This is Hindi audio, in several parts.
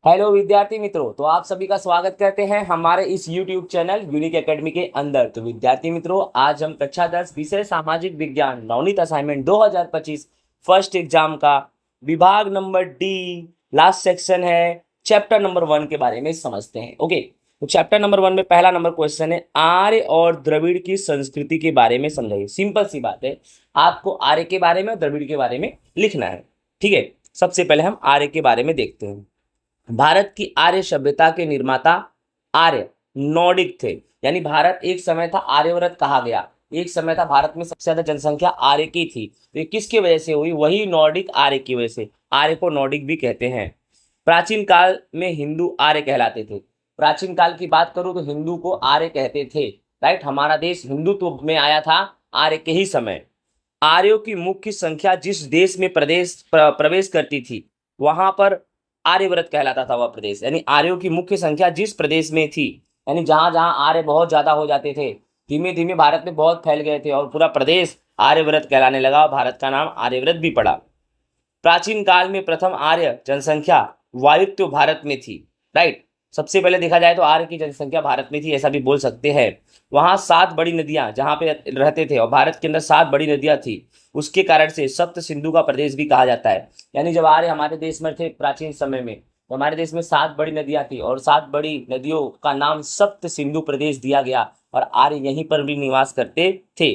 हेलो विद्यार्थी मित्रों, तो आप सभी का स्वागत करते हैं हमारे इस YouTube चैनल यूनिक एकेडमी के अंदर। तो विद्यार्थी मित्रों, आज हम कक्षा 10 विषय सामाजिक विज्ञान नवनीत असाइनमेंट 2025 फर्स्ट एग्जाम का विभाग नंबर डी लास्ट सेक्शन है, चैप्टर नंबर 1 के बारे में समझते हैं। ओके, तो चैप्टर नंबर 1 में पहला नंबर क्वेश्चन है, आर्य और द्रविड़ की संस्कृति के बारे में समझाइए। सिंपल सी बात है, आपको आर्य के बारे में और द्रविड़ के बारे में लिखना है। ठीक है, सबसे पहले हम आर्य के बारे में देखते हैं। भारत की आर्य सभ्यता के निर्माता आर्य नॉर्डिक थे। यानी भारत एक समय था आर्यव्रत कहा गया, एक समय था भारत में सबसे ज्यादा जनसंख्या आर्य की थी। तो ये किसकी वजह से हुई? वही नॉर्डिक आर्य की वजह से। आर्य को नॉर्डिक भी कहते हैं। प्राचीन काल में हिंदू आर्य कहलाते थे। प्राचीन काल की बात करूं तो हिंदू को आर्य कहते थे। राइट, हमारा देश हिंदुत्व में आया था आर्य के ही समय। आर्यों की मुख्य संख्या जिस देश में प्रवेश करती थी वहां पर आर्यव्रत कहलाता था वह प्रदेश। यानी आर्यों की मुख्य संख्या जिस प्रदेश में थी, यानी जहां जहां आर्य बहुत ज्यादा हो जाते थे, धीमे धीमे भारत में बहुत फैल गए थे और पूरा प्रदेश आर्यव्रत कहलाने लगा। भारत का नाम आर्यव्रत भी पड़ा। प्राचीन काल में प्रथम आर्य जनसंख्या वायव्य भारत में थी। राइट, सबसे पहले देखा जाए तो आर्य की जनसंख्या भारत में थी, ऐसा भी बोल सकते हैं। वहां 7 बड़ी नदियां जहां पे रहते थे और भारत के अंदर 7 बड़ी नदियां थी, उसके कारण से सप्त सिंधु का प्रदेश भी कहा जाता है। यानी जब आर्य हमारे देश में थे प्राचीन समय में, तो हमारे देश में 7 बड़ी नदियां थी और 7 बड़ी नदियों का नाम सप्त सिंधु प्रदेश दिया गया और आर्य यहीं पर भी निवास करते थे।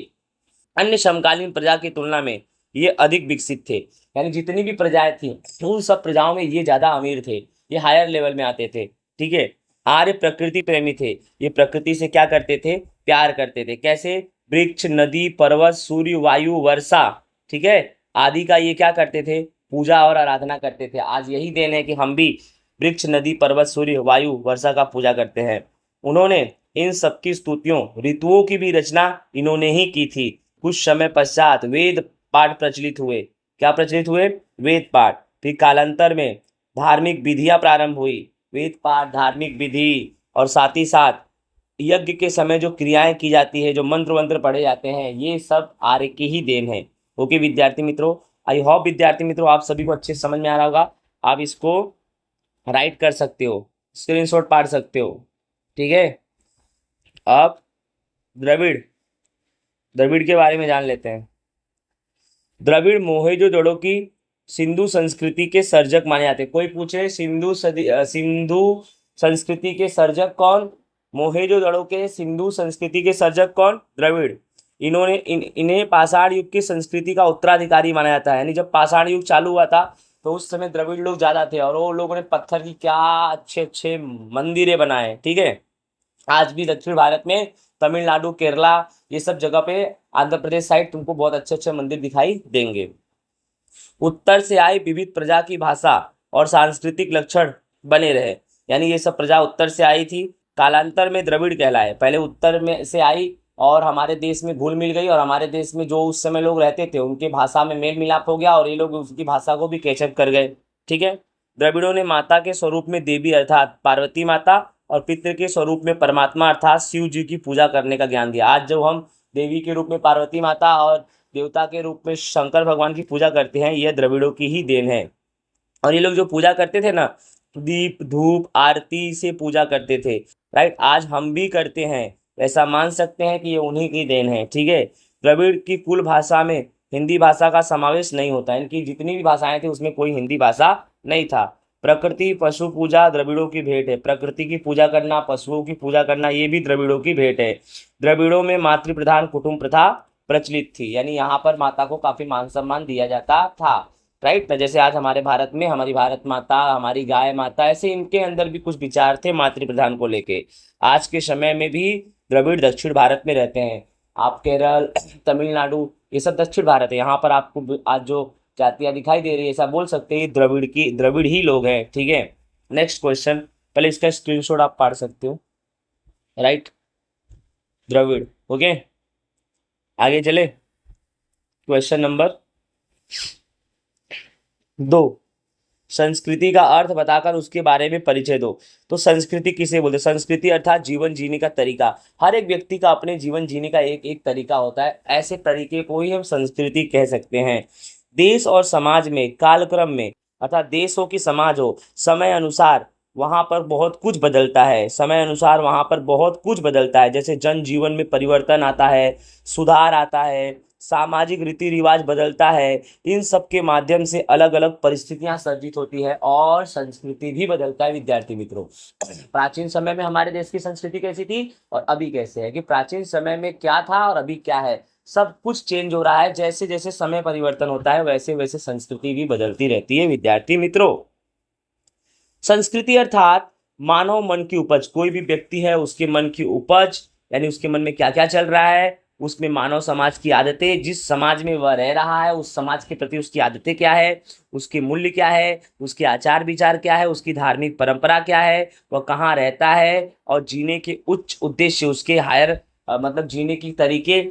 अन्य समकालीन प्रजा की तुलना में ये अधिक विकसित थे। यानी जितनी भी प्रजाएं थी उन सब प्रजाओं में ये ज्यादा अमीर थे, ये हायर लेवल में आते थे। ठीक है, आर्य प्रकृति प्रेमी थे। ये प्रकृति से क्या करते थे? प्यार करते थे। कैसे? वृक्ष, नदी, पर्वत, सूर्य, वायु, वर्षा, ठीक है, आदि का ये क्या करते थे? पूजा और आराधना करते थे। आज यही देन है कि हम भी वृक्ष, नदी, पर्वत, सूर्य, वायु, वर्षा का पूजा करते हैं। उन्होंने इन सबकी स्तुतियों, ऋतुओं की भी रचना इन्होंने ही की थी। कुछ समय पश्चात वेद पाठ प्रचलित हुए। क्या प्रचलित हुए? वेद पाठ। फिर कालांतर में धार्मिक विधियां प्रारंभ हुई। वेद पाठ, धार्मिक विधि और साथ ही साथ यज्ञ के समय जो क्रियाएं की जाती है, जो मंत्र वंत्र पढ़े जाते हैं, ये सब आर्य की ही देन है। ओके विद्यार्थी मित्रों, आई होप विद्यार्थी मित्रों आप सभी को अच्छे से समझ में आ रहा होगा। आप इसको राइट कर सकते हो, स्क्रीनशॉट पाड़ सकते हो। ठीक है, अब द्रविड़ द्रविड़ के बारे में जान लेते हैं। द्रविड़ मोहेंजोदड़ो की सिंधु संस्कृति के सर्जक माने जाते हैं। कोई पूछे सिंधु संस्कृति के सर्जक कौन? मोहेंजोदड़ो के सिंधु संस्कृति के सर्जक कौन? द्रविड़। इन्हें पाषाण युग की संस्कृति का उत्तराधिकारी माना जाता है। यानी जब पाषाण युग चालू हुआ था तो उस समय द्रविड़ लोग ज्यादा थे और वो लोगों ने पत्थर की क्या अच्छे अच्छे मंदिरें बनाए। ठीक है, आज भी दक्षिण भारत में तमिलनाडु, केरला, ये सब जगह पे, आंध्र प्रदेश साइड तुमको बहुत अच्छे अच्छे मंदिर दिखाई देंगे। उत्तर से आई विविध प्रजा की भाषा और सांस्कृतिक लक्षण बने रहे। यानी ये सब प्रजा उत्तर से आई थी, कालांतर में द्रविड़ कहलाए। पहले उत्तर में से आई और हमारे देश में घुल मिल गई और हमारे देश में जो उस समय लोग रहते थे उनके भाषा में मेल मिलाप हो गया और ये लोग उसकी भाषा को भी कैचअप कर गए। ठीक है, द्रविड़ों ने माता के स्वरूप में देवी अर्थात पार्वती माता और पितृ के स्वरूप में परमात्मा अर्थात शिव जी की पूजा करने का ज्ञान दिया। आज जब हम देवी के रूप में पार्वती माता और देवता के रूप में शंकर भगवान की पूजा करते हैं, यह द्रविड़ों की ही देन है। और ये लोग जो पूजा करते थे ना, दीप धूप आरती से पूजा करते थे। राइट, आज हम भी करते हैं, ऐसा मान सकते हैं कि ये उन्हीं की देन है। ठीक है, द्रविड़ की कुल भाषा में हिंदी भाषा का समावेश नहीं होता। इनकी जितनी भी भाषाएं थी उसमें कोई हिंदी भाषा नहीं था। प्रकृति पशु पूजा द्रविड़ों की भेंट है। प्रकृति की पूजा करना, पशुओं की पूजा करना, ये भी द्रविड़ों की भेंट है। द्रविड़ों में मातृ प्रधान कुटुंब प्रथा प्रचलित थी। यानी यहाँ पर माता को काफी मान सम्मान दिया जाता था। राइट, जैसे आज हमारे भारत में हमारी भारत माता, हमारी गाय माता, ऐसे इनके अंदर भी कुछ विचार थे मातृ प्रधान को लेके। आज के समय में भी द्रविड़ दक्षिण भारत में रहते हैं। आप केरल, तमिलनाडु, ये सब दक्षिण भारत है। यहाँ पर आपको आज जो जातियां दिखाई दे रही है, ऐसा बोल सकते हैं द्रविड़ ही लोग हैं। ठीक है, नेक्स्ट क्वेश्चन, पहले इसका स्क्रीनशॉट आप पढ़ सकते हो। राइट, द्रविड़। ओके, आगे चले। क्वेश्चन नंबर 2, संस्कृति का अर्थ बताकर उसके बारे में परिचय दो। तो संस्कृति किसे बोलते हैं? संस्कृति अर्थात जीवन जीने का तरीका। हर एक व्यक्ति का अपने जीवन जीने का एक एक तरीका होता है, ऐसे तरीके को ही हम संस्कृति कह सकते हैं। देश और समाज में कालक्रम में, अर्थात देश हो कि समाज हो, समय अनुसार वहां पर बहुत कुछ बदलता है, समय अनुसार वहां पर बहुत कुछ बदलता है, जैसे जनजीवन में परिवर्तन आता है, सुधार आता है, सामाजिक रीति रिवाज बदलता है। इन सब के माध्यम से अलग अलग परिस्थितियां सर्जित होती है और संस्कृति भी बदलता है विद्यार्थी मित्रों। प्राचीन समय में हमारे देश की संस्कृति कैसी थी और अभी कैसे है, कि प्राचीन समय में क्या था और अभी क्या है, सब कुछ चेंज हो रहा है। जैसे जैसे समय परिवर्तन होता है वैसे वैसे संस्कृति भी बदलती रहती है विद्यार्थी मित्रों। संस्कृति अर्थात मानव मन की उपज, कोई भी व्यक्ति है उसके मन की उपज, यानी उसके मन में क्या क्या चल रहा है, उसमें मानव समाज की आदतें, जिस समाज में वह रह रहा है उस समाज के प्रति उसकी आदतें क्या है, उसके मूल्य क्या है, उसके आचार विचार क्या है, उसकी धार्मिक परंपरा क्या है, वह कहाँ रहता है, और जीने के उच्च उद्देश्य उसके हायर मतलब जीने की तरीके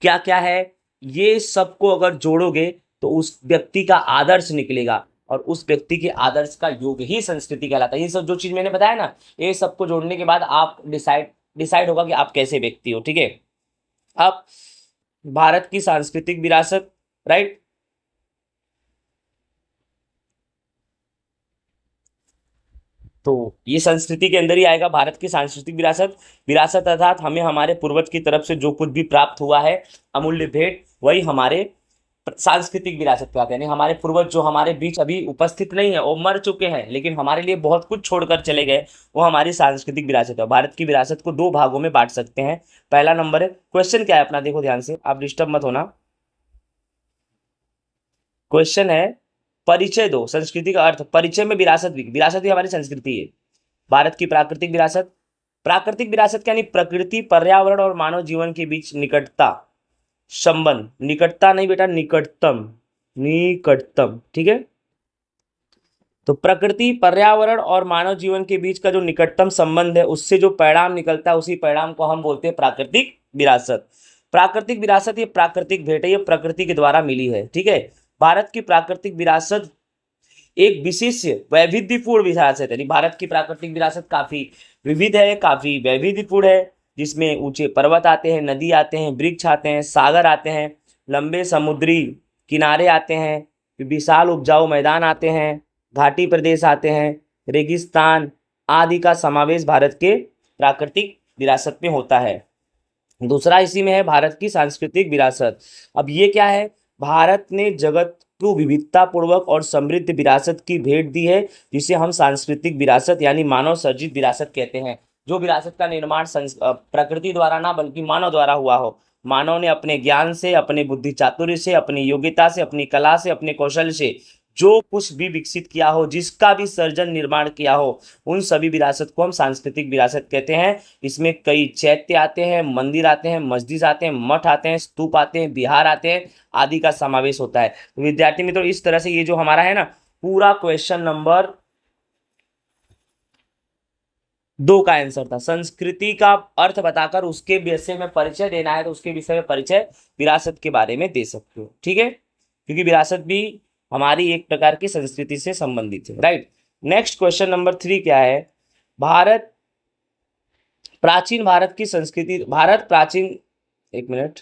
क्या क्या है। ये सबको अगर जोड़ोगे तो उस व्यक्ति का आदर्श निकलेगा, और उस व्यक्ति के आदर्श का योग ही संस्कृति कहलाता है। ये सब जो चीज मैंने बताया ना, ये सबको जोड़ने के बाद आप डिसाइड होगा कि आप कैसे व्यक्ति हो। ठीक है, अब भारत की सांस्कृतिक विरासत, राइट, तो ये संस्कृति के अंदर ही आएगा भारत की सांस्कृतिक विरासत। विरासत अर्थात हमें हमारे पूर्वज की तरफ से जो कुछ भी प्राप्त हुआ है अमूल्य भेंट, वही हमारे सांस्कृतिक विरासत कहते हैं। यानी हमारे पूर्वज जो हमारे बीच अभी उपस्थित नहीं है, वो मर चुके हैं लेकिन हमारे लिए बहुत कुछ छोड़कर चले गए, वो हमारी सांस्कृतिक विरासत है। भारत की विरासत को दो भागों में बांट सकते हैं। पहला नंबर है, क्वेश्चन क्या है अपना, देखो ध्यान से, आप डिस्टर्ब मत होना। क्वेश्चन है, परिचय दो संस्कृति का अर्थ। परिचय में विरासत भी हमारी संस्कृति है। भारत की प्राकृतिक विरासत, प्राकृतिक विरासत यानी प्रकृति, पर्यावरण और मानव जीवन के बीच निकटता संबंध, निकटता नहीं बेटा, निकटतम, निकटतम, ठीक है। तो प्रकृति, पर्यावरण और मानव जीवन के बीच का जो निकटतम संबंध है, उससे जो परिणाम निकलता है उसी परिणाम को हम बोलते हैं प्राकृतिक विरासत। प्राकृतिक विरासत ये प्राकृतिक भेंट है, ये प्रकृति के द्वारा मिली है। ठीक है, भारत की प्राकृतिक विरासत एक विशेष वैविध्यपूर्ण विरासत है। यानी भारत की प्राकृतिक विरासत काफी विविध है, काफी वैविध्यपूर्ण है, जिसमें ऊंचे पर्वत आते हैं, नदी आते हैं, वृक्ष आते हैं, सागर आते हैं, लंबे समुद्री किनारे आते हैं, विशाल उपजाऊ मैदान आते हैं, घाटी प्रदेश आते हैं, रेगिस्तान आदि का समावेश भारत के प्राकृतिक विरासत में होता है। दूसरा इसी में है भारत की सांस्कृतिक विरासत। अब ये क्या है, भारत ने जगत को विविधता पूर्वक और समृद्ध विरासत की भेंट दी है, जिसे हम सांस्कृतिक विरासत यानी मानव सर्जित विरासत कहते हैं। जो विरासत का निर्माण प्रकृति द्वारा ना बल्कि मानव द्वारा हुआ हो। मानव ने अपने ज्ञान से, अपने बुद्धि चातुर्य से, अपनी योग्यता से, अपनी कला से, अपने कौशल से जो कुछ भी विकसित किया हो, जिसका भी सर्जन निर्माण किया हो, उन सभी विरासत को हम सांस्कृतिक विरासत कहते हैं। इसमें कई चैत्य आते हैं, मंदिर आते हैं, मस्जिद आते हैं, मठ आते हैं, स्तूप आते हैं, विहार आते हैं, आदि का समावेश होता है। तो विद्यार्थी मित्रों, इस तरह से ये जो हमारा है ना पूरा क्वेश्चन नंबर 2 का आंसर था। संस्कृति का अर्थ बताकर उसके विषय में परिचय देना है तो उसके विषय में परिचय विरासत के बारे में दे सकते हो। ठीक है, क्योंकि विरासत भी हमारी एक प्रकार की संस्कृति से संबंधित है, राइट। नेक्स्ट क्वेश्चन नंबर 3 क्या है, भारत प्राचीन भारत की संस्कृति, भारत प्राचीन, एक मिनट,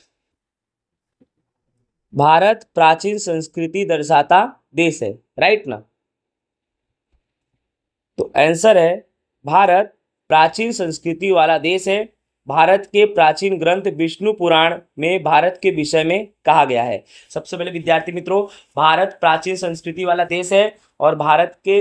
भारत प्राचीन संस्कृति दर्शाता देश है, राइट ना। तो आंसर है भारत प्राचीन संस्कृति वाला देश है। भारत के प्राचीन ग्रंथ विष्णु पुराण में भारत के विषय में कहा गया है। सबसे पहले विद्यार्थी मित्रों, भारत प्राचीन संस्कृति वाला देश है और भारत के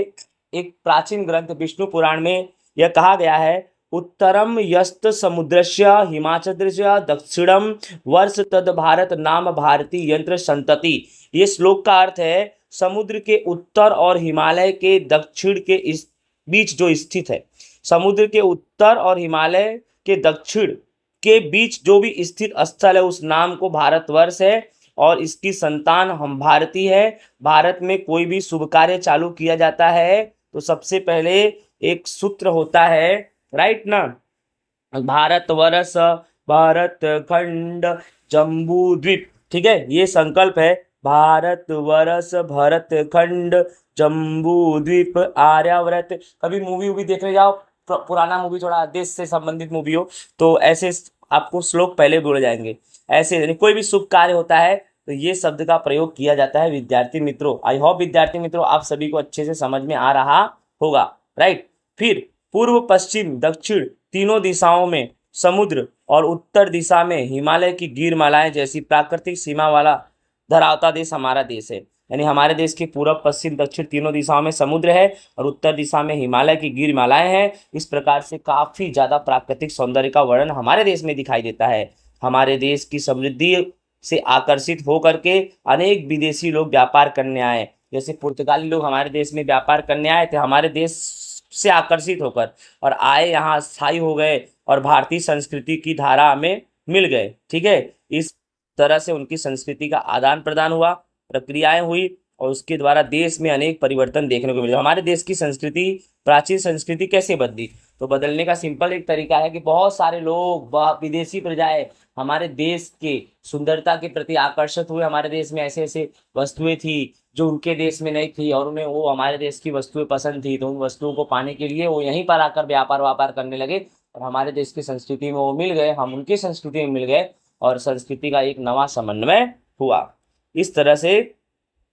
एक प्राचीन ग्रंथ विष्णु पुराण में यह कहा गया है, उत्तरम यस्त समुद्रस्य हिमाचलस्य दक्षिणम वर्ष तद भारत नाम भारती यंत्र संतति। ये श्लोक का अर्थ है, समुद्र के उत्तर और हिमालय के दक्षिण के इस बीच जो स्थित है, समुद्र के उत्तर और हिमालय के दक्षिण के बीच जो भी स्थित स्थल है उस नाम को भारतवर्ष है और इसकी संतान हम भारतीय है। भारत में कोई भी शुभ कार्य चालू किया जाता है तो सबसे पहले एक सूत्र होता है, राइट ना, भारतवर्ष, भारत खंड, जम्बू द्वीप। ठीक है, ये संकल्प है, भारतवर्ष, भारत खंड, जम्बू द्वीप, आर्यावर्त। कभी मूवी वूवी देखने जाओ, पुराना मूवी, थोड़ा देश से संबंधित मूवी हो, तो ऐसे आपको श्लोक पहले बोले जाएंगे। ऐसे यानी कोई भी शुभ कार्य होता है तो ये शब्द का प्रयोग किया जाता है विद्यार्थी मित्रों। आई होप विद्यार्थी मित्रों आप सभी को अच्छे से समझ में आ रहा होगा, राइट। फिर पूर्व पश्चिम दक्षिण तीनों दिशाओं में समुद्र और उत्तर दिशा में हिमालय की गिरमालाएं जैसी प्राकृतिक सीमा वाला धरावता देश हमारा देश है। यानी हमारे देश के पूरब पश्चिम दक्षिण तीनों दिशाओं में समुद्र है और उत्तर दिशा में हिमालय की गिरमालाएं हैं। इस प्रकार से काफी ज्यादा प्राकृतिक सौंदर्य का वर्णन हमारे देश में दिखाई देता है। हमारे देश की समृद्धि से आकर्षित होकर के अनेक विदेशी लोग व्यापार करने आए। जैसे पुर्तगाली लोग हमारे देश में व्यापार करने आए थे, हमारे देश से आकर्षित होकर और आए, यहाँ स्थायी हो गए और भारतीय संस्कृति की धारा में मिल गए। ठीक है, इस तरह से उनकी संस्कृति का आदान प्रदान हुआ, प्रक्रियाएं हुई और उसके द्वारा देश में अनेक परिवर्तन देखने को मिले। हमारे देश की संस्कृति, प्राचीन संस्कृति कैसे बदली? तो बदलने का सिंपल एक तरीका है कि बहुत सारे लोग, विदेशी प्रजाएं हमारे देश के सुंदरता के प्रति आकर्षित हुए। हमारे देश में ऐसे ऐसे वस्तुएं थी जो उनके देश में नहीं थी और उन्हें वो हमारे देश की वस्तुएं पसंद थी, तो उन वस्तुओं को पाने के लिए वो यहीं पर आकर व्यापार करने लगे और हमारे देश की संस्कृति में वो मिल गए, हम उनकी संस्कृति में मिल गए और संस्कृति का एक नवा समन्वय हुआ। इस तरह से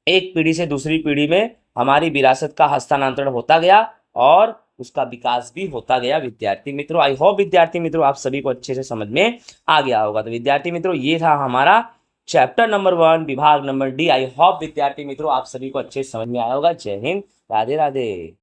एक पीढ़ी से दूसरी पीढ़ी में हमारी विरासत का हस्तांतरण होता गया और उसका विकास भी होता गया। विद्यार्थी मित्रों, आई होप विद्यार्थी मित्रों आप सभी को अच्छे से समझ में आ गया होगा। तो विद्यार्थी मित्रों, ये था हमारा चैप्टर नंबर 1 विभाग नंबर डी। आई होप विद्यार्थी मित्रों आप सभी को अच्छे से समझ में आया होगा। जय हिंद, राधे राधे।